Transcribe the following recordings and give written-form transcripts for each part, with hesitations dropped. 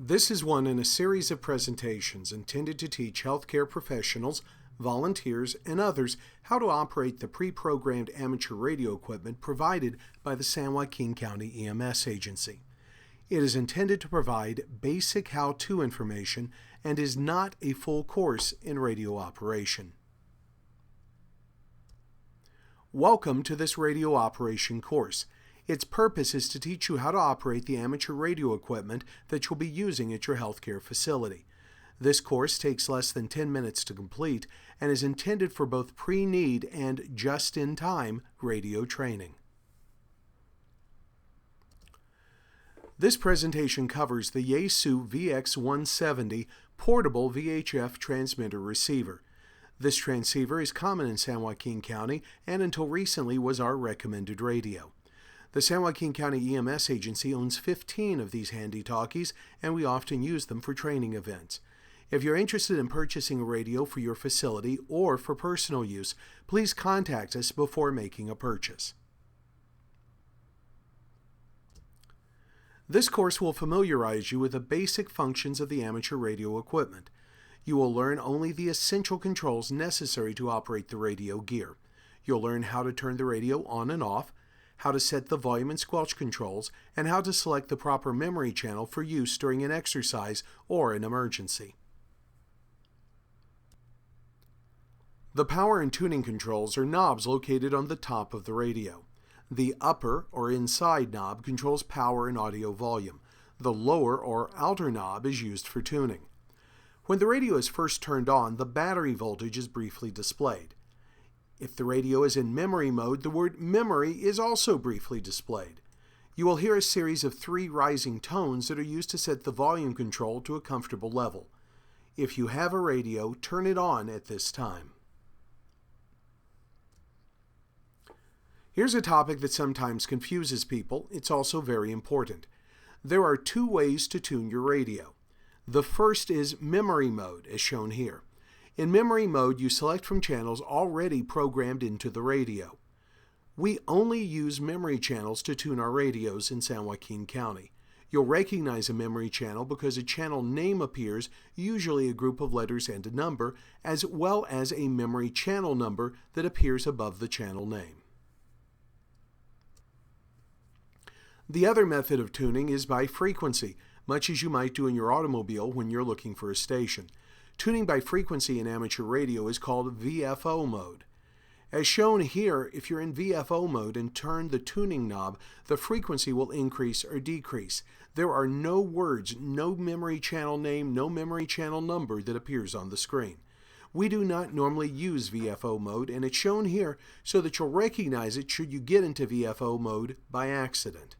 This is one in a series of presentations intended to teach healthcare professionals, volunteers, and others how to operate the pre-programmed amateur radio equipment provided by the San Joaquin County EMS agency. It is intended to provide basic how-to information and is not a full course in radio operation. Welcome to this radio operation course. Its purpose is to teach you how to operate the amateur radio equipment that you'll be using at your healthcare facility. This course takes less than 10 minutes to complete and is intended for both pre-need and just-in-time radio training. This presentation covers the Yaesu VX 170 portable VHF transmitter receiver. This transceiver is common in San Joaquin County and until recently was our recommended radio. The San Joaquin County EMS agency owns 15 of these handy-talkies, and we often use them for training events. If you're interested in purchasing a radio for your facility or for personal use, please contact us before making a purchase. This course will familiarize you with the basic functions of the amateur radio equipment. You will learn only the essential controls necessary to operate the radio gear. You'll learn how to turn the radio on and off, how to set the volume and squelch controls, and how to select the proper memory channel for use during an exercise or an emergency. The power and tuning controls are knobs located on the top of the radio. The upper or inside knob controls power and audio volume. The lower or outer knob is used for tuning. When the radio is first turned on, the battery voltage is briefly displayed. If the radio is in memory mode, the word memory is also briefly displayed. You will hear a series of 3 rising tones that are used to set the volume control to a comfortable level. If you have a radio, turn it on at this time. Here's a topic that sometimes confuses people. It's also very important. There are 2 ways to tune your radio. The first is memory mode, as shown here. In memory mode, you select from channels already programmed into the radio. We only use memory channels to tune our radios in San Joaquin County. You'll recognize a memory channel because a channel name appears, usually a group of letters and a number, as well as a memory channel number that appears above the channel name. The other method of tuning is by frequency, much as you might do in your automobile when you're looking for a station. Tuning by frequency in amateur radio is called VFO mode. As shown here, if you're in VFO mode and turn the tuning knob, the frequency will increase or decrease. There are no words, no memory channel name, no memory channel number that appears on the screen. We do not normally use VFO mode, and it's shown here so that you'll recognize it should you get into VFO mode by accident.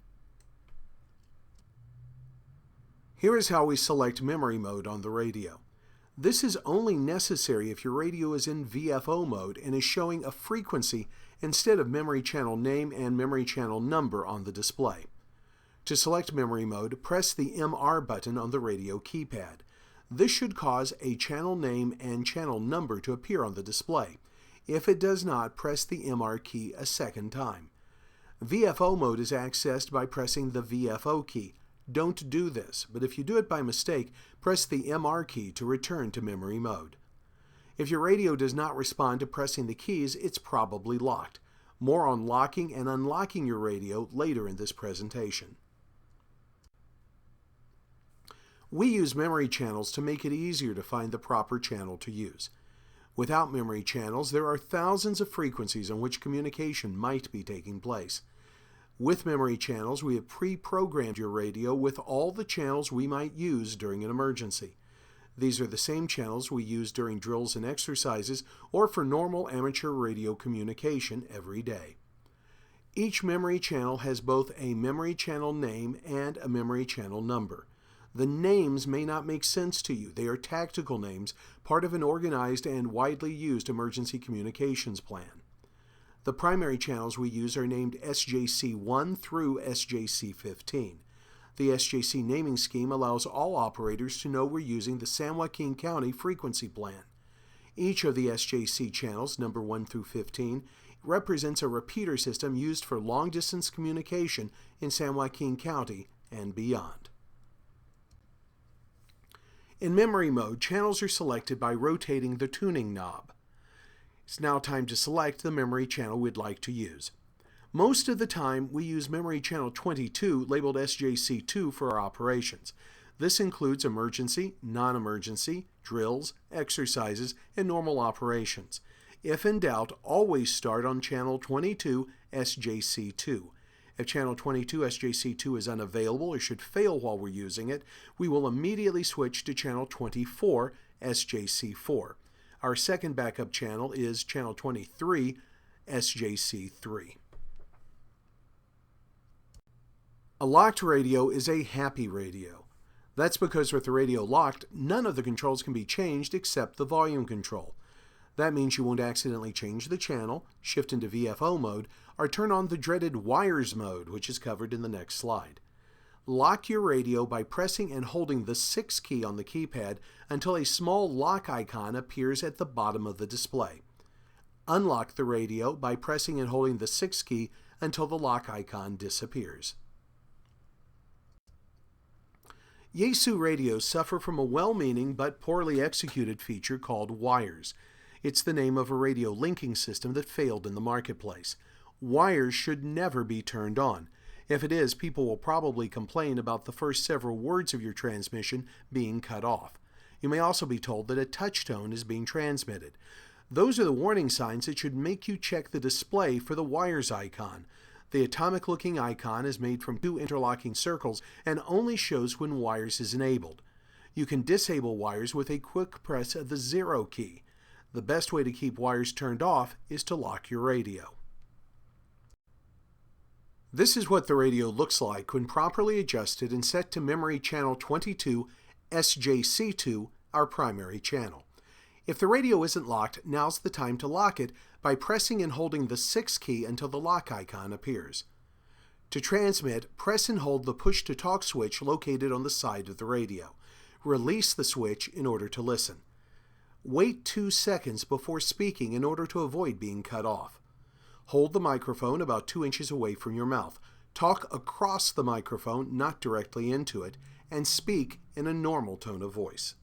Here is how we select memory mode on the radio. This is only necessary if your radio is in VFO mode and is showing a frequency instead of memory channel name and memory channel number on the display. To select memory mode, press the MR button on the radio keypad. This should cause a channel name and channel number to appear on the display. If it does not, press the MR key a second time. VFO mode is accessed by pressing the VFO key. Don't do this, but if you do it by mistake, press the MR key to return to memory mode. If your radio does not respond to pressing the keys, it's probably locked. More on locking and unlocking your radio later in this presentation. We use memory channels to make it easier to find the proper channel to use. Without memory channels, there are thousands of frequencies on which communication might be taking place. With memory channels, we have pre-programmed your radio with all the channels we might use during an emergency. These are the same channels we use during drills and exercises or for normal amateur radio communication every day. Each memory channel has both a memory channel name and a memory channel number. The names may not make sense to you. They are tactical names, part of an organized and widely used emergency communications plan. The primary channels we use are named SJC1 through SJC15. The SJC naming scheme allows all operators to know we're using the San Joaquin County frequency plan. Each of the SJC channels, number 1 through 15, represents a repeater system used for long-distance communication in San Joaquin County and beyond. In memory mode, channels are selected by rotating the tuning knob. It's now time to select the memory channel we'd like to use. Most of the time, we use memory channel 22, labeled SJC2, for our operations. This includes emergency, non-emergency, drills, exercises, and normal operations. If in doubt, always start on channel 22, SJC2. If channel 22 SJC2 is unavailable or should fail while we're using it, we will immediately switch to channel 24 SJC4. Our second backup channel is channel 23 SJC3. A locked radio is a happy radio. That's because with the radio locked, none of the controls can be changed except the volume control. That means you won't accidentally change the channel, shift into VFO mode, or turn on the dreaded wires mode, which is covered in the next slide. Lock your radio by pressing and holding the 6 key on the keypad until a small lock icon appears at the bottom of the display. Unlock the radio by pressing and holding the 6 key until the lock icon disappears. Yaesu radios suffer from a well-meaning but poorly executed feature called wires. It's the name of a radio linking system that failed in the marketplace. Wires should never be turned on. If it is, people will probably complain about the first several words of your transmission being cut off. You may also be told that a touch tone is being transmitted. Those are the warning signs that should make you check the display for the wires icon. The atomic-looking icon is made from 2 interlocking circles and only shows when wires is enabled. You can disable wires with a quick press of the 0 key. The best way to keep wires turned off is to lock your radio. This is what the radio looks like when properly adjusted and set to memory channel 22 SJC2, our primary channel. If the radio isn't locked, now's the time to lock it by pressing and holding the 6 key until the lock icon appears. To transmit, press and hold the push-to-talk switch located on the side of the radio. Release the switch in order to listen. Wait 2 seconds before speaking in order to avoid being cut off. Hold the microphone about 2 inches away from your mouth. Talk across the microphone, not directly into it, and speak in a normal tone of voice.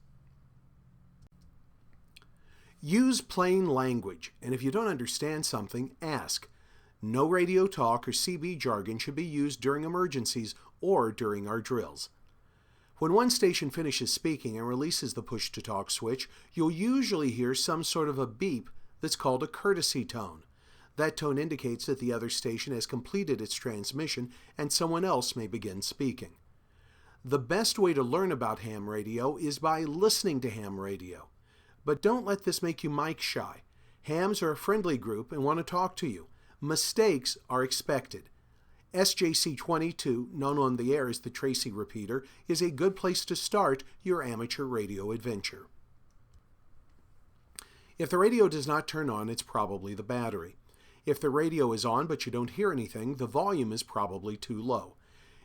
Use plain language, and if you don't understand something, ask. No radio talk or CB jargon should be used during emergencies or during our drills. When one station finishes speaking and releases the push-to-talk switch, you'll usually hear some sort of a beep that's called a courtesy tone. That tone indicates that the other station has completed its transmission and someone else may begin speaking. The best way to learn about ham radio is by listening to ham radio. But don't let this make you mic shy. Hams are a friendly group and want to talk to you. Mistakes are expected. SJC22, known on the air as the Tracy repeater, is a good place to start your amateur radio adventure. If the radio does not turn on, it's probably the battery. If the radio is on but you don't hear anything, the volume is probably too low.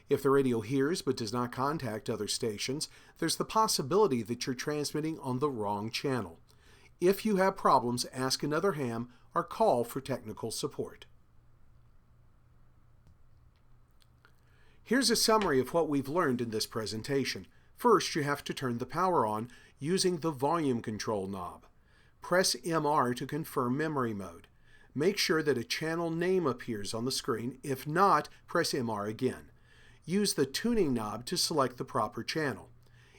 If the radio hears but does not contact other stations, there's the possibility that you're transmitting on the wrong channel. If you have problems, ask another ham or call for technical support. Here's a summary of what we've learned in this presentation. First, you have to turn the power on using the volume control knob. Press MR to confirm memory mode. Make sure that a channel name appears on the screen. If not, press MR again. Use the tuning knob to select the proper channel.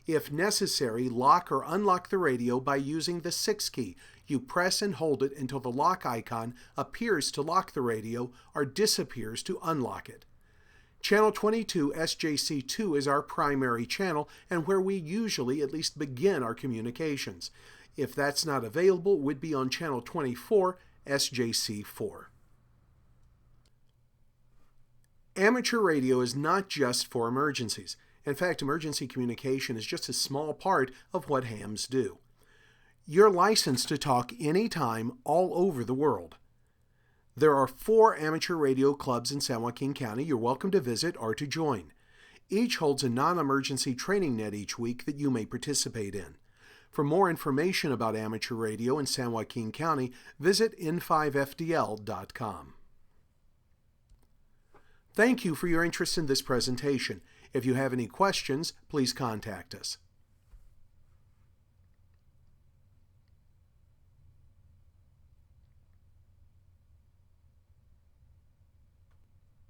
If necessary, lock or unlock the radio by using the 6 key. You press and hold it until the lock icon appears to lock the radio or disappears to unlock it. Channel 22 SJC2 is our primary channel and where we usually at least begin our communications. If that's not available, we'd be on channel 24 SJC4. Amateur radio is not just for emergencies. In fact, emergency communication is just a small part of what hams do. You're licensed to talk anytime all over the world. There are 4 amateur radio clubs in San Joaquin County you're welcome to visit or to join. Each holds a non-emergency training net each week that you may participate in. For more information about amateur radio in San Joaquin County, visit n5fdl.com. Thank you for your interest in this presentation. If you have any questions, please contact us.